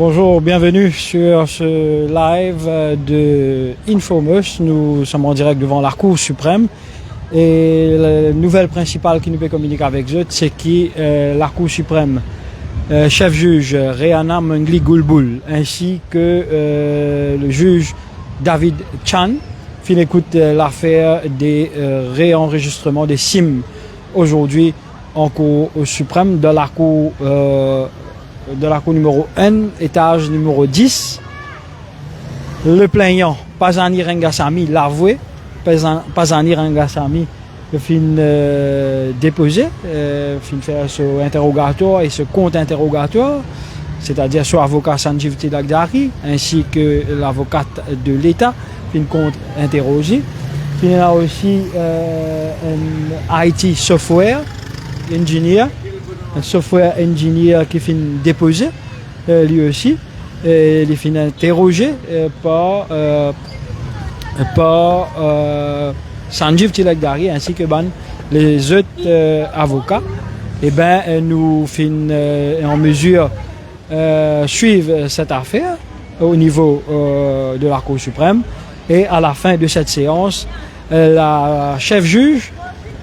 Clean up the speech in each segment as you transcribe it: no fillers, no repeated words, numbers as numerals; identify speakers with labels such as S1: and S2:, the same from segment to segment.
S1: Bonjour, bienvenue sur ce live de Infomous. Nous sommes en direct devant la Cour suprême et la nouvelle principale qui nous peut communiquer avec eux, c'est qui la Cour suprême, chef juge Rehana Mengli Gulbul, ainsi que le juge David Chan, qui écoute l'affaire des réenregistrements des SIM aujourd'hui en Cour suprême de la Cour numéro 1, étage numéro 10. Le plaignant, Pazani Rangasamy, l'avoué, Pazani Rangasamy, fin déposé, fin faire ce interrogatoire et ce contre-interrogatoire, c'est-à-dire son avocat Sanjeev Tilakdari, ainsi que l'avocate de l'État, fin contre-interrogé. Il y a aussi un IT software engineer, un software engineer qui finit déposé, lui aussi, il est fini interrogé par Sanjeev Tilakdari ainsi que les autres avocats. Et nous finissons en mesure suivre cette affaire au niveau de la Cour suprême. Et à la fin de cette séance, la chef juge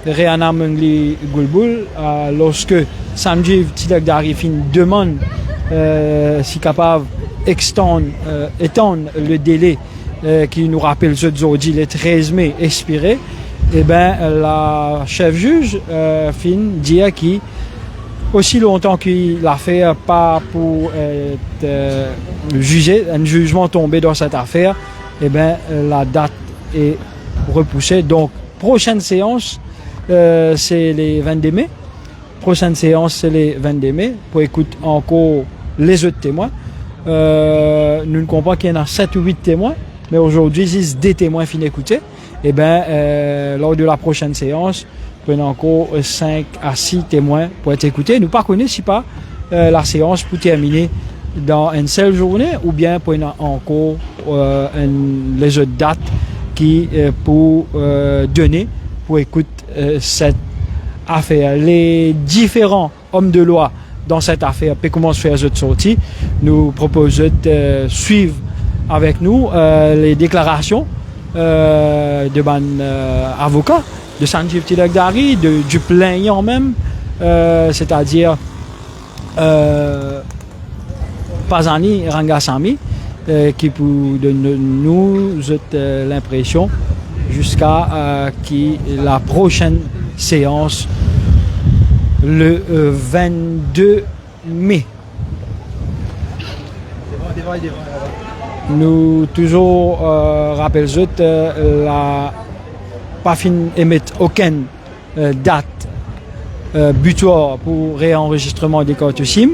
S1: Rehana Mengli Gulbul, lorsque Sanjeev Tilakdari demande si capable d'étendre le délai qui nous rappelle aujourd'hui le 13 mai expiré, et la chef juge dit qu'il aussi longtemps qu'il a fait pas pour être jugé, un jugement tombé dans cette affaire, la date est repoussée. Donc prochaine séance c'est les 22 mai. Prochaine séance, c'est les 22 mai. Pour écouter encore les autres témoins. Nous ne comprenons pas qu'il y en a 7 ou 8 témoins. Mais aujourd'hui, c'est des témoins fin écoutés. Et lors de la prochaine séance, il y a encore 5 à 6 témoins pour être écoutés. Nous ne connaissons pas la séance pour terminer dans une seule journée ou bien pour y encore les autres dates qui pour donner pour écouter cette affaire. Les différents hommes de loi dans cette affaire peuvent commencer à faire cette sortie. Nous proposons de suivre avec nous les déclarations de avocat, de Sanjeev Tilakdari, du plaignant même, c'est-à-dire Pazani Rangasamy, qui peut nous l'impression jusqu'à la prochaine séance le 22 mai. Nous toujours rappelons la pas fin émettre aucune date butoir pour réenregistrement des cartes SIM.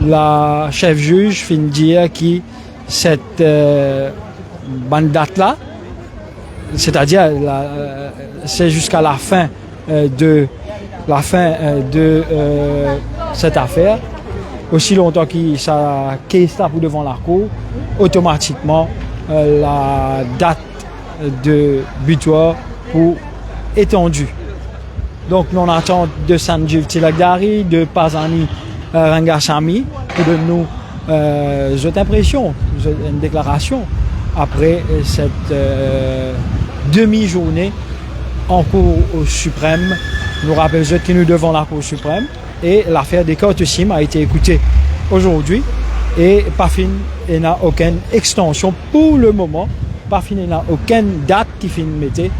S1: La chef juge fin dire que cette bonne date là, c'est-à-dire c'est jusqu'à la fin de cette affaire, aussi longtemps que ça case là pour devant la cour, automatiquement la date de butoir pour étendue. Donc nous attendons de Sanjeev Tilakdari, de Pazani Rangasamy pour de nous cette impression, une déclaration après cette demi-journée en Cour suprême. Nous rappelons que nous devons la Cour suprême et l'affaire des cartes SIM a été écoutée aujourd'hui et Pafin n'a aucune extension pour le moment. Pafin n'a aucune date qui finit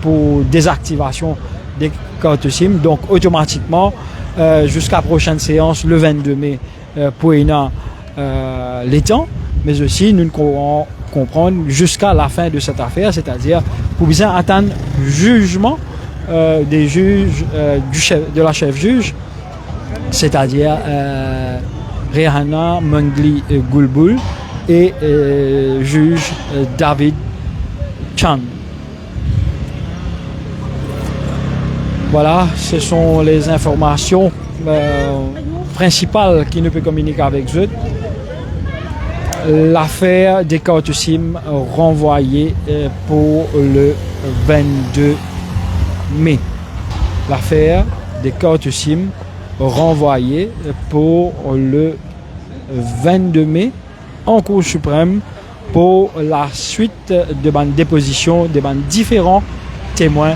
S1: pour désactivation des cartes SIM. Donc automatiquement jusqu'à la prochaine séance le 22 mai pour les temps, mais aussi nous pourrons comprendre jusqu'à la fin de cette affaire, c'est-à-dire pour bien attendre le jugement des juges de la chef juge, c'est-à-dire Rehana Mengli Gulbul et juge David Chan. Voilà, ce sont les informations principales qui nous peut communiquer avec eux. L'affaire des cartes SIM renvoyée pour le 22 mai. L'affaire des cartes SIM renvoyée pour le 22 mai en Cour suprême pour la suite de ma déposition de différents témoins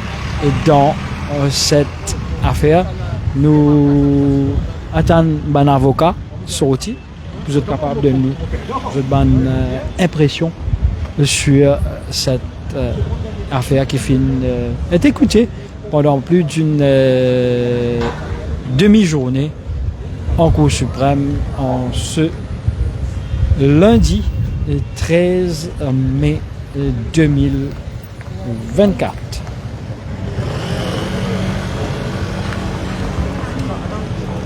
S1: dans cette affaire. Nous attendons un avocat sorti. Vous êtes capable de nous donner une impression sur cette affaire qui est écoutée pendant plus d'une demi-journée en Cour suprême en ce lundi 13 mai 2024.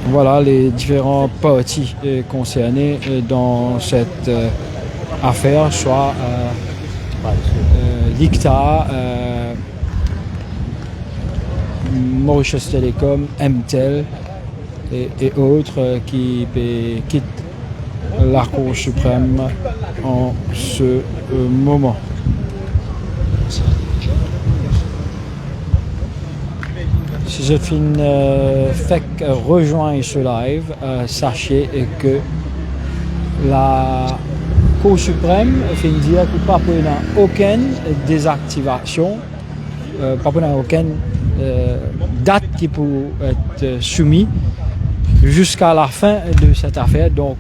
S1: Voilà les différents parties concernés dans cette affaire, soit l'ICTA, Mauritius Telecom, MTEL et autres qui quittent la Cour suprême en ce moment. Si je rejoins ce live, sachez que la Cour suprême fait dire qu'il n'y a pas aucune désactivation, pas aucune date qui peut être soumise jusqu'à la fin de cette affaire. Donc,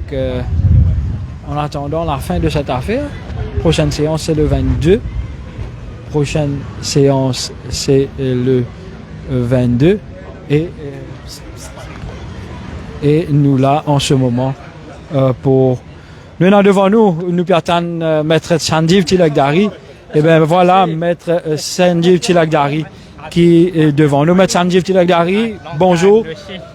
S1: en attendant la fin de cette affaire, prochaine séance c'est le 22. Prochaine séance c'est le 22 et nous là en ce moment pour nous devant nous attendons maître Sanjeev Tilakdari. Et bien voilà maître Sanjeev Tilakdari qui est devant nous. Maître Sanjeev Tilakdari, bonjour,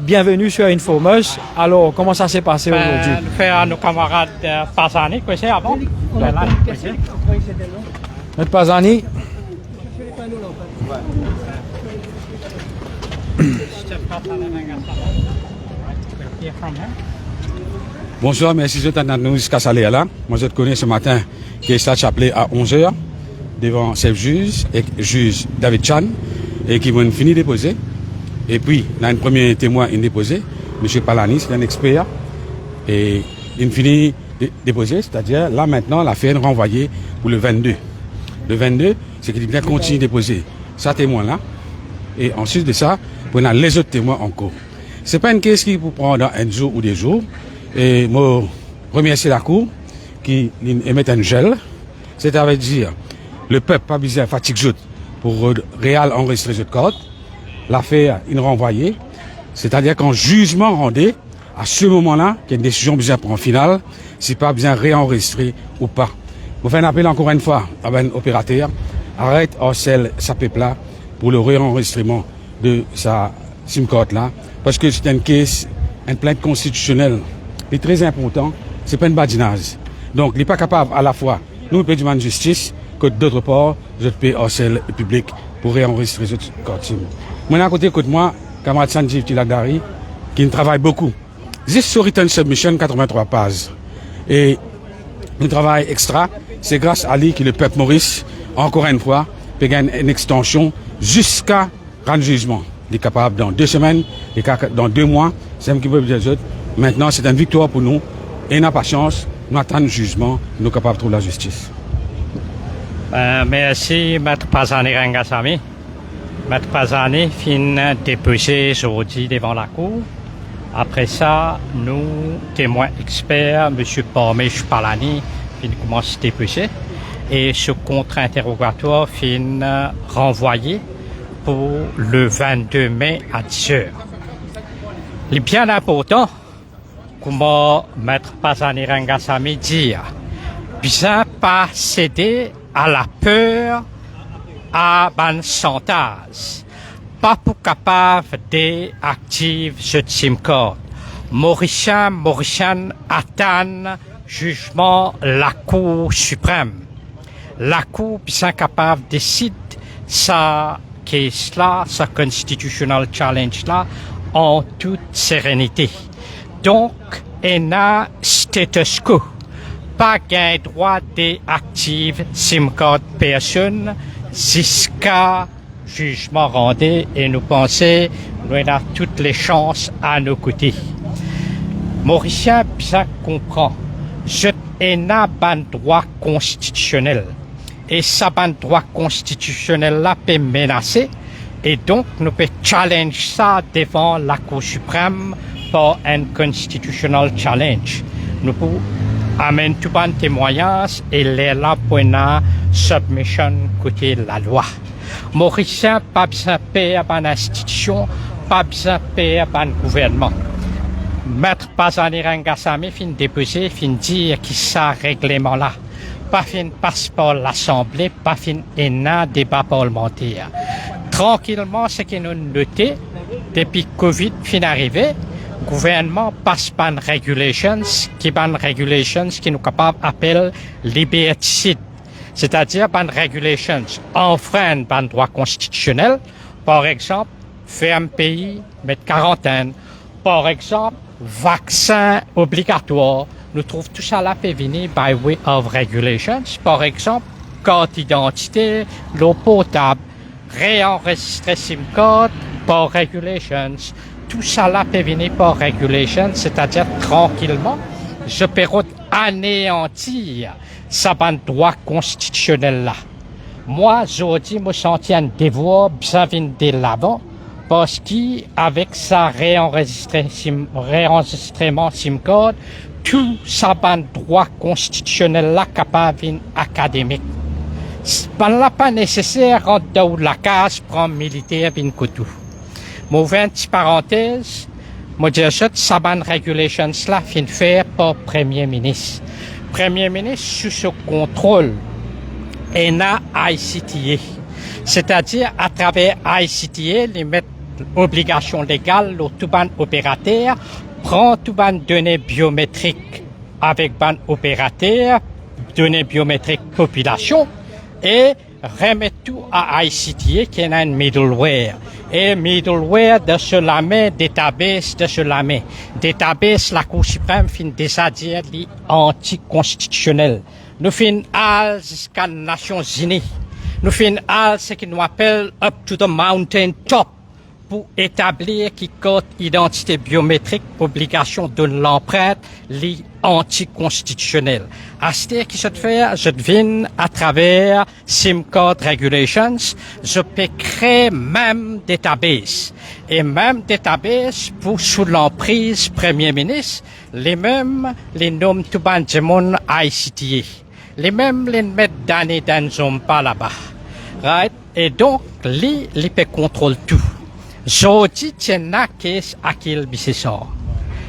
S1: bienvenue sur Infomers. Alors comment ça s'est passé aujourd'hui?
S2: Nous faisons à nos camarades Pazani, quoi c'est avant.
S1: Maître Pazani.
S3: Bonsoir, merci de t'attendre jusqu'à Salé là. Moi, je te connais ce matin qui est appelé à 11h devant ce juge, et juge David Chan, et qui vont finir de déposer. Et puis, il y a un premier témoin déposé, M. Palani, c'est un expert, et il finit de déposer, c'est-à-dire là maintenant, l'affaire est renvoyée pour le 22. Le 22, c'est qu'il vient continuer de déposer sa témoin-là, et ensuite de ça, on a les autres témoins en cours. Ce n'est pas une question qui peut prendre un jour ou des jours. Et moi, remercier la Cour qui émet un gel. C'est-à-dire, le peuple pas besoin de fatigue pour réel enregistrer cette code. L'affaire, il renvoyé. C'est-à-dire qu'en jugement rendu, à ce moment-là, qu'il y a une décision besoin pour en finale, c'est pas besoin de réenregistrer ou pas. Vous faites un appel encore une fois à un opérateur, arrête harcèle sa peuple là pour le réenregistrement de sa SIM card là, parce que c'est une caisse, une plainte constitutionnelle. C'est très important, c'est pas une badinage. Donc, il n'est pas capable à la fois, nous, payer de justice, que d'autre part, je paye harcèle public pour réenregistrer ce code SIM. Moi, à côté, écoute-moi, camarade Sanjeev Tilakdari, qui travaille beaucoup. Juste sur Return Submission, 83 pages. Et le travail extra, c'est grâce à lui que le peuple Maurice, encore une fois, peut gagner une extension jusqu'à rendre jugement. Il est capable dans 2 semaines, dans 2 mois, c'est un qui peut dire autres. Maintenant, c'est une victoire pour nous. Et n'a pas patience, nous attendons le jugement, nous sommes capables de trouver la justice.
S2: Merci, Maître Pazani Rangasamy. Maître Pazani finit déposé aujourd'hui devant la Cour. Après ça, nous, témoins experts, M. Parmesh Palani, commence à déposer. Et ce contre-interrogatoire finit renvoyé pour le 22 mai à 10h. Il est bien important, comme Maître Pazani Rangasamy dit, bien pas céder à la peur, à un chantage, pas pour capable d'activer ce SIM card. Mauricien attend jugement la Cour suprême. La Cour bien capable de décider sa case là, sa constitutional challenge là, en toute sérénité. Donc, il y a status quo. Pas gain droit d'activer SIM card personne jusqu'à jugement rendu et nous pensons nous avons toutes les chances à nos côtés. Mauricien bien comprend. Je n'ai ban droit constitutionnel. Et ça ban droit constitutionnel là peut menacer. Et donc nous peut challenge ça devant la Cour suprême par un constitutional challenge. Nous pouvons amener tout ban témoignage et les là pour une submission côté la loi. Mauricien pas besoin payer à institution, pas besoin payer à gouvernement. Maître Pazani Rangasamy fin déposer, fin dire qui ça règlement là. Pas fin passe par l'Assemblée, pas fin un débat parlementaire. Tranquillement, ce que nous notons depuis Covid fin arrivé, gouvernement passe par regulations qui nous capable appeler liberticide. C'est-à-dire par regulations enfreignent par droit constitutionnel, par exemple, ferme pays, mettre quarantaine, par exemple, vaccin obligatoire. Nous trouvons tout ça là peut venir by way of regulations. Par exemple, carte d'identité, l'eau potable, réenregistrer SIM card par regulations. Tout ça là peut venir par regulations, c'est-à-dire tranquillement, je peux anéantir ça droit constitutionnel là. Moi, aujourd'hui, me sens un devoir bien de l'avant parce qu'avec ça réenregistrement SIM card, tout ça droit constitutionnel là capable académique. C'est pas nécessaire rentrer dans la case prendre militaire bin couteau. Mauvais parenthèse, moi dire ça regulations là fin faire par premier ministre. Premier ministre sous ce contrôle et na ICTA. C'est-à-dire à travers ICTA, les mettre obligation légale au tout ban opérateur prend tout ban données biométriques avec ban opérateur, données biométriques population et remet tout à ICTA qui est un middleware. Et middleware de ce la main, database de ce la main. Database, la Cour suprême fin déjà dire anticonstitutionnel. Nous fin al jusqu'à Nations Unies. Nous fin al ce qu'on appelle up to the mountain top pour établir qui code identité biométrique, obligation de l'empreinte, li anticonstitutionnel. À ce qui se fait, je devine à travers SIM card regulations, je peux créer même database. Et même database pour sous l'emprise premier ministre, les mêmes, les noms tout ban de mon ICTA. Les mêmes, les mettent d'année dans pas là-bas. Right? Et donc, les peut contrôler tout. Jodi tiena qu'est Akil Bissessor.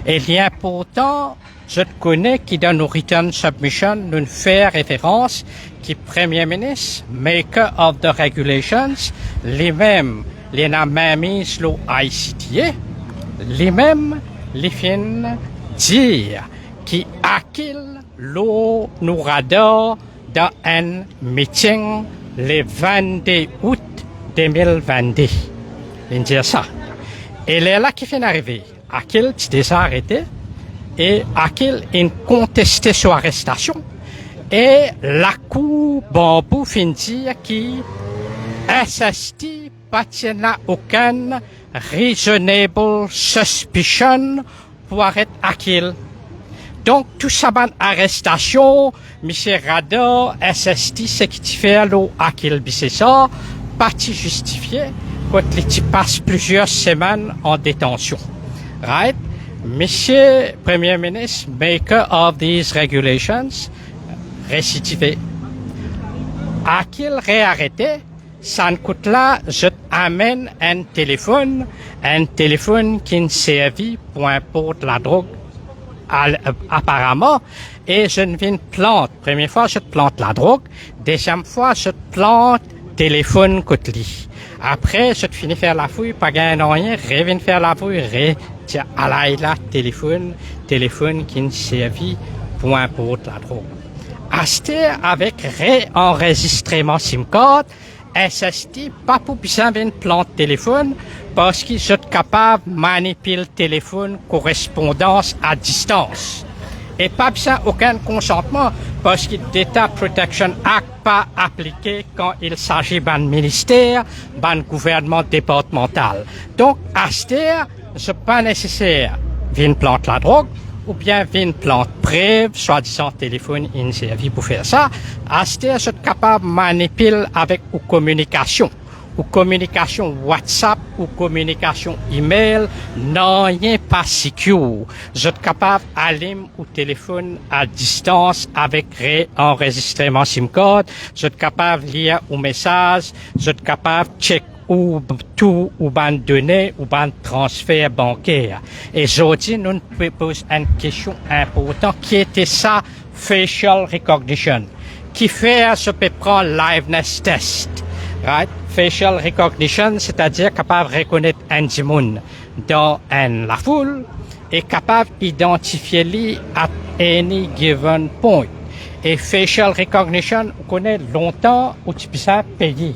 S2: Et l'important, je te connais qui dans nos return submission nous fait référence qui Premier ministre, maker of the regulations, les mêmes, les n'a même mis le ICTA, les mêmes, les fin dire qui Akil l'eau nous radar dans un meeting le 22 août 2022. Il dit ça. Et là qui fait arriver, Akil s'est déjà arrêté et Akil a contesté son arrestation et la cour bambou fin dire qui SST pas n'a aucune reasonable suspicion pour arrêter Akil. Donc tout ça ban arrestation, monsieur Radar, SST, ce qui fait l'eau Akil Bissessor, partie justifiée. Quand il passe plusieurs semaines en détention. Right? Monsieur Premier ministre, maker of these regulations, récidivé. À qu'il réarrêté, ça ne coûte là, je t'amène un téléphone qui ne servit pour importer la drogue, apparemment, et je ne viens de plante. Première fois, je te plante la drogue. Deuxième fois, je te plante téléphone côté lit. Après, je te finis faire la fouille, pas gagner rien, reviens faire la fouille, tiens, à là, téléphone qui ne servit pour importer la drogue. Acheter avec réenregistrement SIM card, SST, pas pour besoin d'une plante téléphone, parce qu'ils sont capables de manipuler le téléphone correspondance à distance. Et pas besoin aucun consentement, parce que Data Protection Act pas appliqué quand il s'agit d'un ministère, d'un gouvernement départemental. Donc, à ce c'est pas nécessaire d'une plante la drogue, ou bien une plante preuve, soi-disant téléphone in servi pour faire ça, acheter je suis capable de manipuler avec ou communication WhatsApp ou communication email, non rien pas secure. Je suis capable d'aller au téléphone à distance avec réenregistrement SIM card, je suis capable de lire un message, je suis capable de checker ou tout ou ban données ou ban transfert bancaire. Et aujourd'hui, nous posons une question importante qui était ça, facial recognition, qui fait se peut prendre liveness test, right? Facial recognition, c'est-à-dire capable de reconnaître un monde dans la foule et capable d'identifier lui at any given point. Et facial recognition, on connaît longtemps où tu peux ça payer.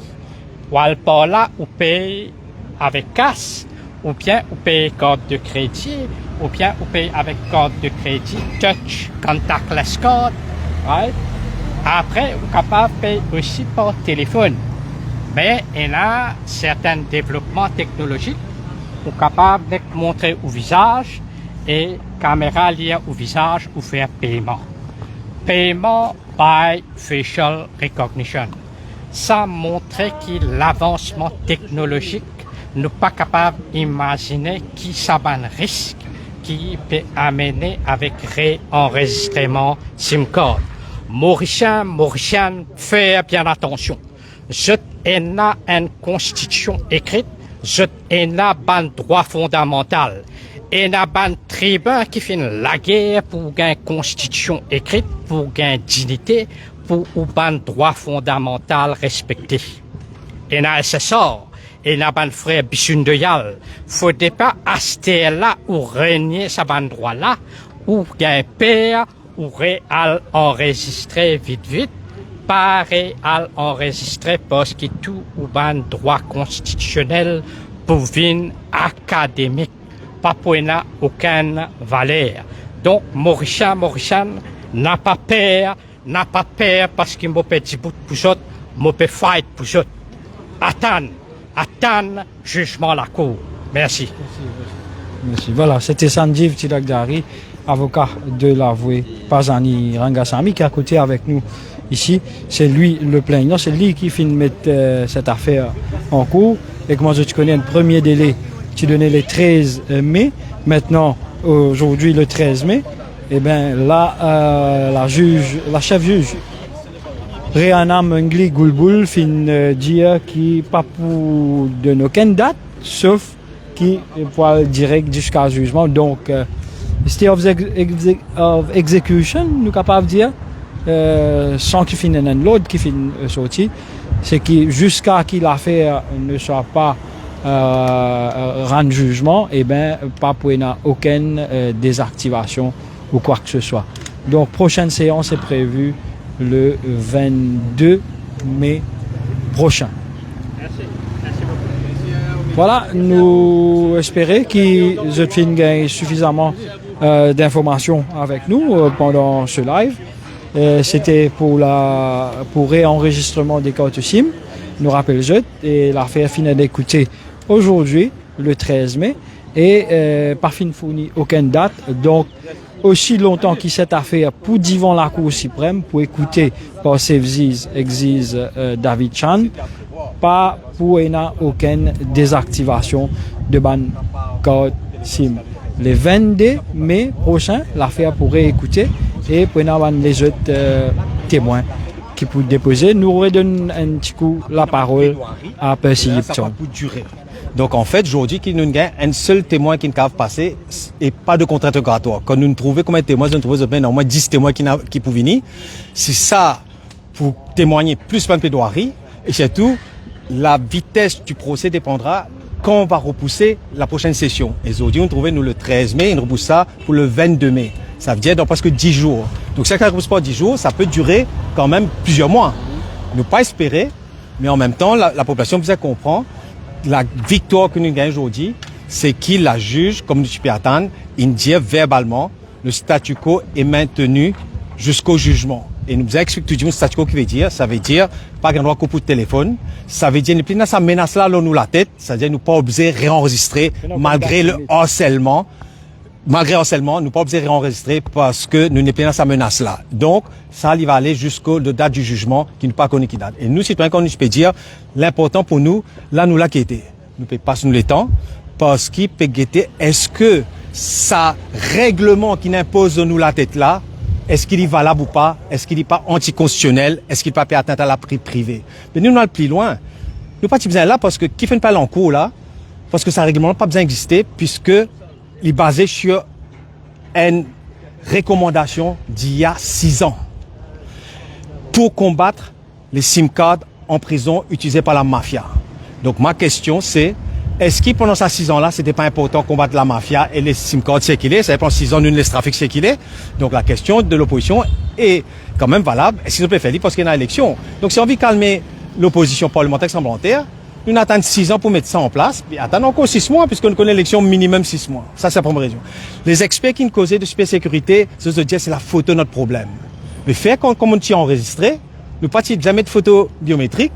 S2: Ou par là, on paye avec cash, ou bien on paye carte de crédit, ou bien on paye avec carte de crédit, touch, contactless card, right? Après, on est capable de payer aussi par téléphone. Mais il y a certains développements technologiques qui sont capables de montrer au visage et caméra liée au visage ou faire paiement. Paiement by facial recognition. Ça montre que l'avancement technologique n'est pas capable d'imaginer qui ça va un risque qui peut amener avec réenregistrement SIM card. Mauricien, fait bien attention. Je n'ai une constitution écrite, je n'ai un droit fondamental. Et il y a un tribun qui fait la guerre pour une constitution écrite, pour une dignité, pour un droit fondamental respecté. Et il y a un SSR, et il y a un frère Bissundoyal. Faudrait pas acheter là ou renier ce droit là, ou un père, ou réal enregistré vite, pas réal enregistré parce que tout ou un droit constitutionnel pour une académique, pas pour aucune valeur. Donc, Mauricien n'a pas peur parce qu'il m'a petit bout pour eux, m'a fait fight pour eux. Attends, jugement la cour. Merci.
S1: Merci. Voilà, c'était Sanjeev Tilakdari, avocat de l'avoué Pazani Rangasamy, qui est à côté avec nous ici. C'est lui le plaignant, c'est lui qui finit de mettre cette affaire en cours. Et comment tu connais, le premier délai, tu donnais le 13 mai. Maintenant, aujourd'hui, le 13 mai, et bien là, la chef juge, Rihanna Mengli Goulboul, fin dire qui pas pour donner aucune date, sauf qui pour direct jusqu'à jugement. Donc, state of execution, nous capables de dire, sans qu'il finisse l'autre qui finisse sorti, c'est que jusqu'à ce que l'affaire ne soit pas rendre jugement, et bien pas pour aucune désactivation ou quoi que ce soit. Donc, prochaine séance est prévue le 22 mai prochain.
S2: Merci beaucoup.
S1: Voilà, nous espérons que Zotfin gagne suffisamment d'informations avec nous pendant ce live. C'était pour réenregistrement des cartes SIM. Nous rappelle Zot et l'affaire finit d'écouter aujourd'hui, le 13 mai, et pas fin fourni aucune date. Donc, aussi longtemps que cette affaire pour devant la Cour suprême, pour écouter par Sevziz, Exis David Chan, pas pour aucune désactivation de ban code SIM. Le 22 mai prochain, l'affaire pourrait écouter et pour les autres témoins qui pourraient déposer. Nous redonnons un petit coup la parole à Percy Lipton.
S4: Donc en fait, aujourd'hui, qu'il nous gagne un seul témoin qui ne peut passer et pas de contrainte oratoire. Quand nous trouvons combien de témoins, nous trouvons au moins 10 témoins qui peuvent venir. C'est ça pour témoigner plus plein de plaidoirie. Et surtout, la vitesse du procès dépendra quand on va repousser la prochaine session. Et aujourd'hui, on trouvait nous le 13 mai et on repousse ça pour le 22 mai. Ça veut dire dans presque 10 jours. Donc si on ne repousse pas 10 jours, ça peut durer quand même plusieurs mois. Ne pas espérer, mais en même temps, la population vous comprend. La victoire que nous gagnons aujourd'hui, c'est qu'il la juge, comme nous peux attendre, il dit verbalement, le statu quo est maintenu jusqu'au jugement. Et nous expliquons tout le statu quo qui veut dire, ça veut dire, pas grand droit coup de téléphone, ça veut dire, nous ça menace là, nous la tête, c'est-à-dire, nous pas obligés de réenregistrer, malgré le harcèlement, malgré harcèlement, nous pas obligés enregistrer parce que nous n'avons pas dans sa menace là. Donc, ça, il va aller jusqu'au de date du jugement qui ne pas connu qui date. Et nous, citoyens, comme je peux dire, l'important pour nous, là, nous l'a quitté. Nous ne passons le temps parce qu'il peut guetter, est-ce que ça règlement qui n'impose nous la tête là, est-ce qu'il est valable ou pas? Est-ce qu'il n'est pas anticonstitutionnel? Est-ce qu'il ne peut pas atteindre à la vie privée? Mais nous, nous allons plus loin. Nous pas besoin là parce que qui fait une parle en cours là, parce que ça règlement n'a pas besoin d'exister puisque il est basé sur une recommandation d'il y a 6 ans pour combattre les SIM cards en prison utilisés par la mafia. Donc ma question c'est, est-ce que pendant ces 6 ans-là, c'était pas important de combattre la mafia et les SIM cards c'est qu'il est, ça pendant 6 ans, nous les trafics c'est qu'il est. Donc la question de l'opposition est quand même valable. Est-ce qu'ils ont fait parce qu'il y a une élection? Donc si on veut calmer l'opposition parlementaire semblantaire, nous attendons 6 ans pour mettre ça en place, puis attendons encore 6 mois, puisqu'on connaît l'élection minimum 6 mois. Ça, c'est la première raison. Les experts qui nous causaient de cybersécurité, se disent c'est la photo notre problème. Mais faire comme on tient enregistré, nous pas jamais de photos biométriques,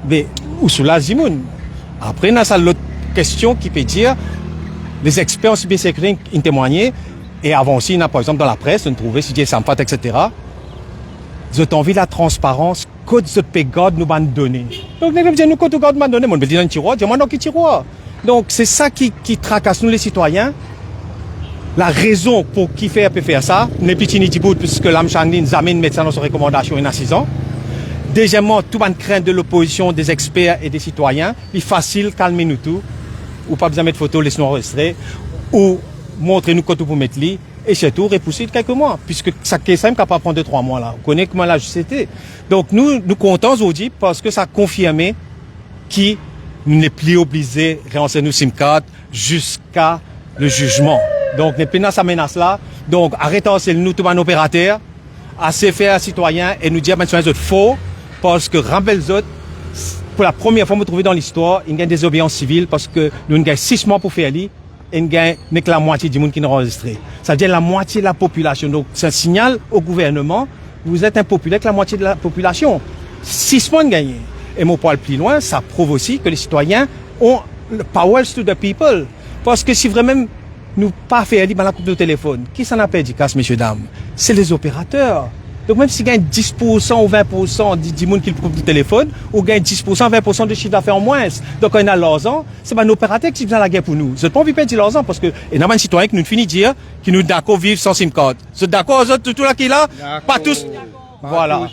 S4: mais ou sous la zimoun. Après, on a ça l'autre question qui peut dire, les experts en cybersécurité ont témoigné, et avant aussi, on a par exemple dans la presse, on trouvait si ça me fait, etc. Ils ont envie de la transparence, code de pégode nous va donner. Donc, nous, code de pégode m'a donné, on me dit dans un tiroir, dis-moi dans quel tiroir. Donc, c'est ça qui tracasse nous les citoyens. La raison pour qui peut faire ça, n'est petit ni bout, puisque l'âme Changlin nous amène mettre ça dans ses recommandations il y a 6 ans. Deuxièmement, tout le monde craint de l'opposition des experts et des citoyens. Il est facile, calmez-nous tout. Ou pas besoin de mettre photo, laissez-nous enregistrer. Ou montrez-nous quoi tout pour mettre lit. Et surtout, repousser de quelques mois. Puisque ça est simple, capable de prendre 2-3 mois là. On connaît comment la justice. Donc nous comptons aujourd'hui parce que ça a confirmé qu'il n'est plus obligé de renseigner nos SIM cards jusqu'à le jugement. Donc, n'est plus dans sa menace là. Donc, arrêtons, c'est nous, tout un opérateur, assez faire un citoyen et nous dire, maintenant, les autres faux, parce que rappelle les autres, pour la première fois, vous trouvez dans l'histoire, il y a une désobéissance civile parce que nous avons 6 mois pour faire l'île et nous avons que la moitié du monde qui nous a enregistré. Ça veut dire la moitié de la population. Donc, c'est un signal au gouvernement, vous êtes impopulaire que la moitié de la population. 6 mois de gagner. Et mon poil plus loin, ça prouve aussi que les citoyens ont le power to the people. Parce que si vraiment nous pas fait aller dans la coupe de téléphone, qui s'en a perdu, casse, messieurs, dames? C'est les opérateurs. Donc même s'ils gagnent 10% ou 20% du monde qui le coupe de téléphone, ou gagnent 10%, 20% de chiffre d'affaires en moins. Donc on a l'argent, c'est pas un opérateur qui vient la guerre pour nous. Vous n'avez pas envie de perdre l'argent parce que, et il y a un citoyen qui nous finit de dire, qui nous d'accord vivre sans SIM card. Vous êtes d'accord, aux autres, tout là qui est là? Pas tous. Voilà.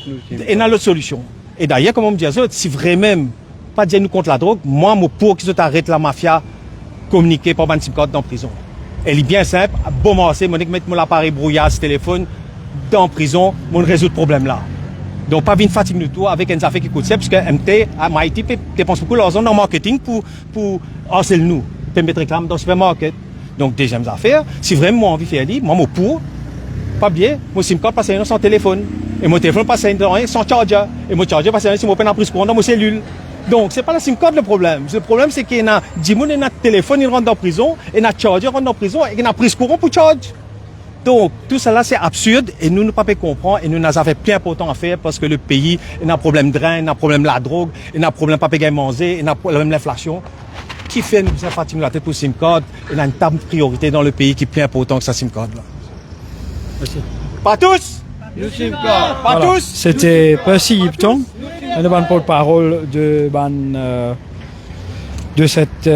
S4: Et on a l'autre solution. Et d'ailleurs, comme on me dit, si vraiment, pas dire nous contre la drogue, moi, mon pour qu'ils arrêtent la mafia, communiquer par une SIM card dans la prison. Elle est bien simple, bon marché, mon mettre mon appareil brouillard, ce téléphone, dans la prison, on résout le problème là. Donc, pas venir fatiguer nous tout avec une affaire qui coûte cher, puisque MT, à MIT, dépense beaucoup d'argent dans le marketing pour harceler nous, pour mettre réclame dans le supermarché. Donc, deuxième affaire, si vraiment envie de faire ça, moi, mon pour, pas bien, mon SIM card passe sans téléphone. Et mon téléphone passe sans charger. Et mon charger passe si mon peine en prise courant dans mon cellule. Donc, c'est pas la SIM card le problème. Le problème, c'est qu'il y a 10 personnes qui ont un téléphone, ils rentrent en prison, et un charger rentre en prison, et ils ont prise courant pour charge. Donc, tout ça là, c'est absurde, et nous ne pouvons pas comprendre, et nous avons fait plus important à faire, parce que le pays, il a un problème de rein, il a un problème de la drogue, il a un problème de pas payer manger, il a un problème de l'inflation. Qui fait nous fatiguer la tête pour SIM card? Il a une table de priorité dans le pays qui est plus important que sa SIM card là. Merci. Pas tous! Pas
S1: Voilà.
S4: tous!
S1: C'était Percy Yipton, un ban porte-parole de cette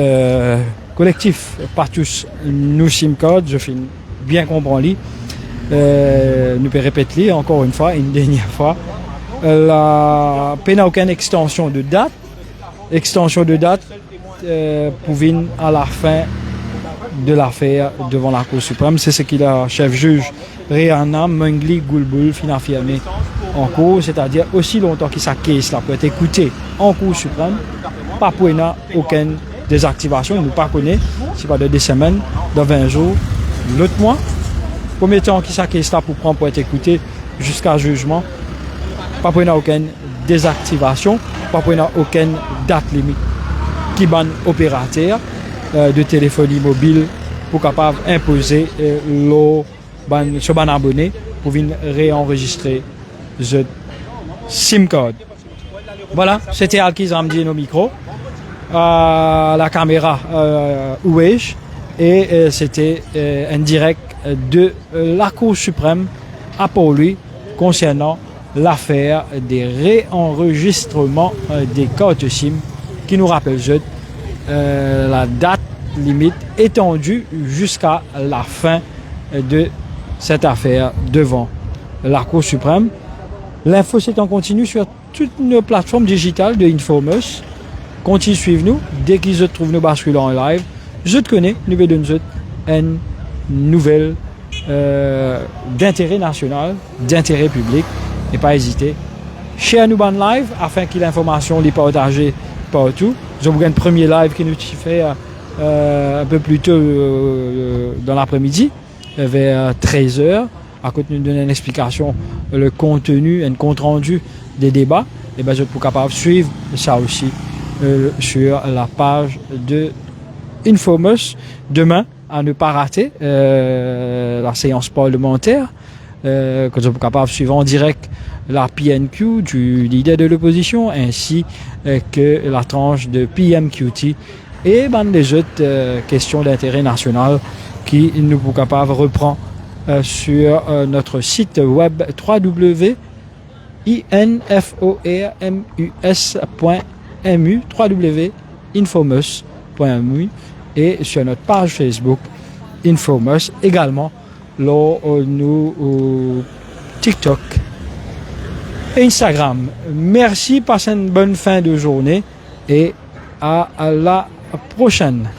S1: collectif Pas tous nous SIM card. Je finis bien comprendre. Nous pouvons répéter encore une fois, une dernière fois. La peine n'a aucune extension de date. Extension de date pour venir à la fin de l'affaire devant la Cour suprême. C'est ce qu'il a chef juge Rihanna Mungli Goulboul fin affirmé en cours, c'est-à-dire aussi longtemps que sa case là peut être écoutée en Cour suprême, pas pour aucune désactivation, il ne pas connaît, c'est pas de 2 semaines, dans 20 jours, l'autre mois, combien de temps que sa case là pour prendre pour être écoutée jusqu'à jugement, pas pour aucune désactivation, pas pour aucune date limite qui ban opérateur de téléphonie mobile pour capable imposer ce ban abonné pour venir réenregistrer the SIM card. Voilà, c'était Alkiz Ramdi au micro. La caméra Ouège et c'était un direct de la Cour suprême à Port-Louis concernant l'affaire des réenregistrements des cartes SIM qui nous rappelle la date limite étendue jusqu'à la fin de cette affaire devant la Cour suprême. L'info c'est en continu sur toutes nos plateformes digitales de Infomos. Continuez de suivre nous dès qu'ils se trouvent nous basculer en live. Je te connais, nous donne une nouvelle d'intérêt national, d'intérêt public. Et pas hésiter. Share nous ban live afin que l'information les partagée partout. Je vous un premier live qui nous fait un peu plus tôt dans l'après-midi, vers 13h. À côté de nous donner une explication, le contenu, un compte rendu des débats. Et ben je suis capable de suivre ça aussi sur la page de Infomos. Demain, à ne pas rater la séance parlementaire. Que je suis capable de suivre en direct la PNQ du leader de l'opposition ainsi que la tranche de PMQT et les autres questions d'intérêt national qui nous sont capables de reprendre sur notre site web www.informus.mu www.infomos.mu et sur notre page Facebook Infomos également. Là, nous TikTok et Instagram. Merci, passez une bonne fin de journée et à la prochaine.